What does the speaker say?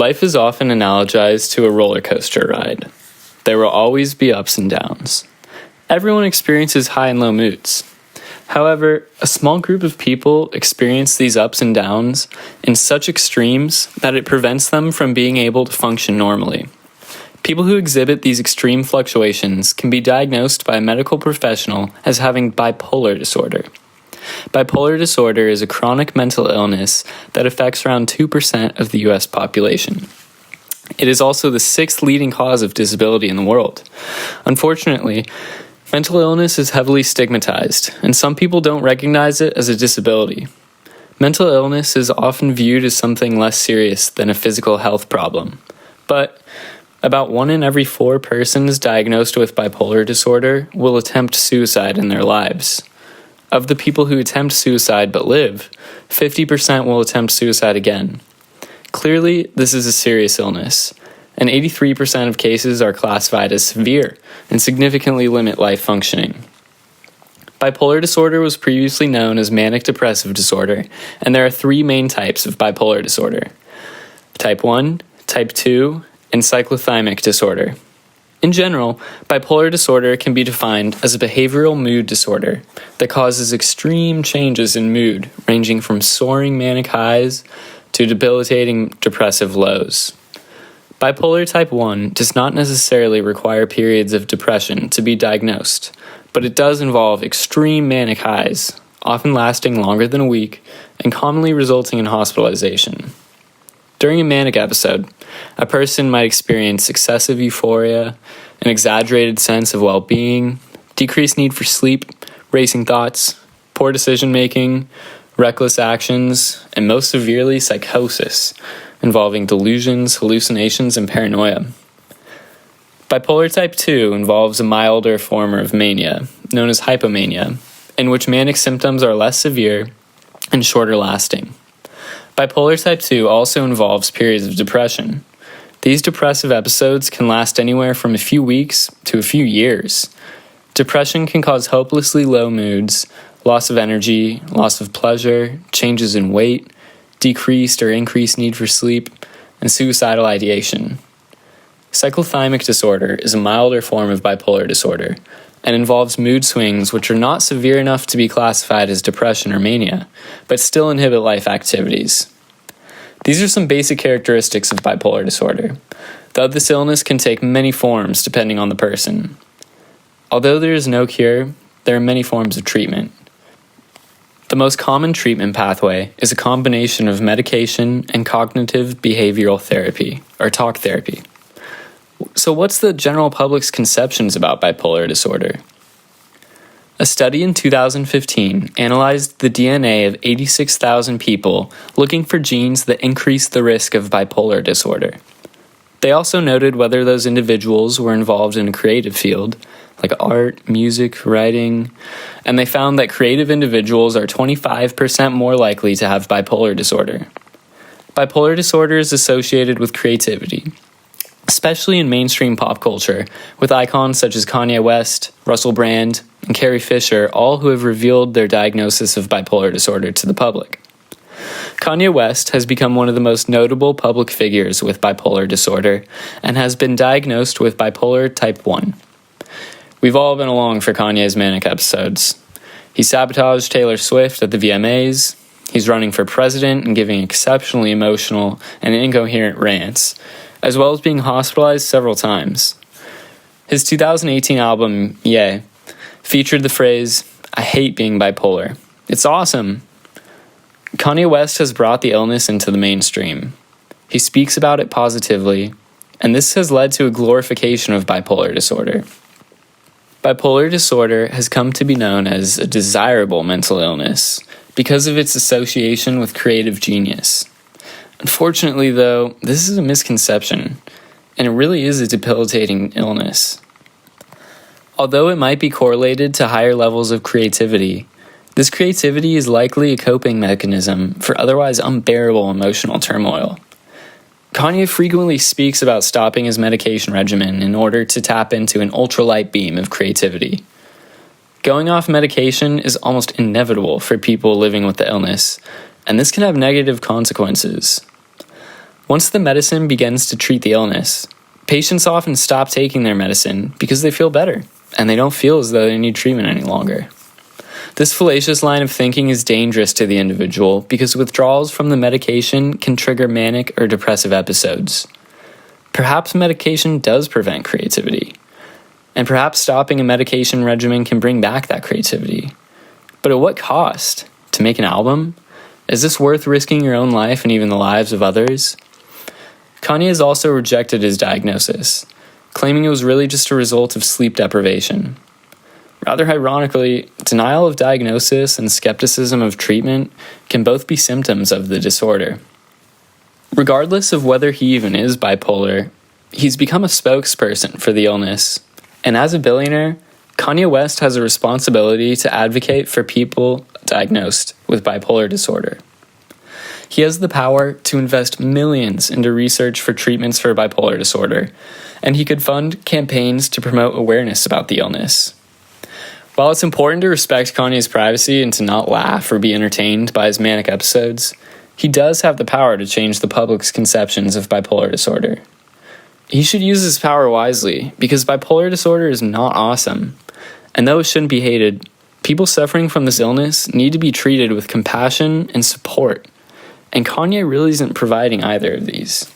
Life is often analogized to a roller coaster ride. There will always be ups and downs. Everyone experiences high and low moods. However, a small group of people experience these ups and downs in such extremes that it prevents them from being able to function normally. People who exhibit these extreme fluctuations can be diagnosed by a medical professional as having bipolar disorder. Bipolar disorder is a chronic mental illness that affects around 2% of the US population. It is also the sixth leading cause of disability in the world. Unfortunately, mental illness is heavily stigmatized, and some people don't recognize it as a disability. Mental illness is often viewed as something less serious than a physical health problem. But about 1 in every 4 persons diagnosed with bipolar disorder will attempt suicide in their lives. Of the people who attempt suicide but live, 50% will attempt suicide again. Clearly, this is a serious illness, and 83% of cases are classified as severe and significantly limit life functioning. Bipolar disorder was previously known as manic depressive disorder, and there are 3 main types of bipolar disorder: type 1, type 2, and cyclothymic disorder. In general, bipolar disorder can be defined as a behavioral mood disorder that causes extreme changes in mood, ranging from soaring manic highs to debilitating depressive lows. Bipolar type 1 does not necessarily require periods of depression to be diagnosed, but it does involve extreme manic highs, often lasting longer than a week and commonly resulting in hospitalization. During a manic episode, a person might experience excessive euphoria, an exaggerated sense of well-being, decreased need for sleep, racing thoughts, poor decision-making, reckless actions, and most severely, psychosis, involving delusions, hallucinations, and paranoia. Bipolar type 2 involves a milder form of mania, known as hypomania, in which manic symptoms are less severe and shorter lasting. Bipolar type 2 also involves periods of depression. These depressive episodes can last anywhere from a few weeks to a few years. Depression can cause hopelessly low moods, loss of energy, loss of pleasure, changes in weight, decreased or increased need for sleep, and suicidal ideation. Cyclothymic disorder is a milder form of bipolar disorder and involves mood swings which are not severe enough to be classified as depression or mania, but still inhibit life activities. These are some basic characteristics of bipolar disorder, though this illness can take many forms depending on the person. Although there is no cure, there are many forms of treatment. The most common treatment pathway is a combination of medication and cognitive behavioral therapy, or talk therapy. So what's the general public's conceptions about bipolar disorder? A study in 2015 analyzed the DNA of 86,000 people looking for genes that increase the risk of bipolar disorder. They also noted whether those individuals were involved in a creative field, like art, music, writing, and they found that creative individuals are 25% more likely to have bipolar disorder. Bipolar disorder is associated with creativity, especially in mainstream pop culture, with icons such as Kanye West, Russell Brand, and Carrie Fisher, all who have revealed their diagnosis of bipolar disorder to the public. Kanye West has become one of the most notable public figures with bipolar disorder and has been diagnosed with bipolar type 1. We've all been along for Kanye's manic episodes. He sabotaged Taylor Swift at the VMAs, he's running for president and giving exceptionally emotional and incoherent rants, as well as being hospitalized several times. His 2018 album, Yay, featured the phrase, "I hate being bipolar. It's awesome." Kanye West has brought the illness into the mainstream. He speaks about it positively, and this has led to a glorification of bipolar disorder. Bipolar disorder has come to be known as a desirable mental illness because of its association with creative genius. Unfortunately, though, this is a misconception, and it really is a debilitating illness. Although it might be correlated to higher levels of creativity, this creativity is likely a coping mechanism for otherwise unbearable emotional turmoil. Kanye frequently speaks about stopping his medication regimen in order to tap into an ultralight beam of creativity. Going off medication is almost inevitable for people living with the illness, and this can have negative consequences. Once the medicine begins to treat the illness, patients often stop taking their medicine because they feel better, and they don't feel as though they need treatment any longer. This fallacious line of thinking is dangerous to the individual because withdrawals from the medication can trigger manic or depressive episodes. Perhaps medication does prevent creativity, and perhaps stopping a medication regimen can bring back that creativity. But at what cost? To make an album? Is this worth risking your own life and even the lives of others? Kanye has also rejected his diagnosis, claiming it was really just a result of sleep deprivation. Rather ironically, denial of diagnosis and skepticism of treatment can both be symptoms of the disorder. Regardless of whether he even is bipolar, he's become a spokesperson for the illness. And as a billionaire, Kanye West has a responsibility to advocate for people diagnosed with bipolar disorder. He has the power to invest millions into research for treatments for bipolar disorder, and he could fund campaigns to promote awareness about the illness. While it's important to respect Kanye's privacy and to not laugh or be entertained by his manic episodes, he does have the power to change the public's conceptions of bipolar disorder. He should use his power wisely, because bipolar disorder is not awesome. And though it shouldn't be hated, people suffering from this illness need to be treated with compassion and support. And Kanye really isn't providing either of these.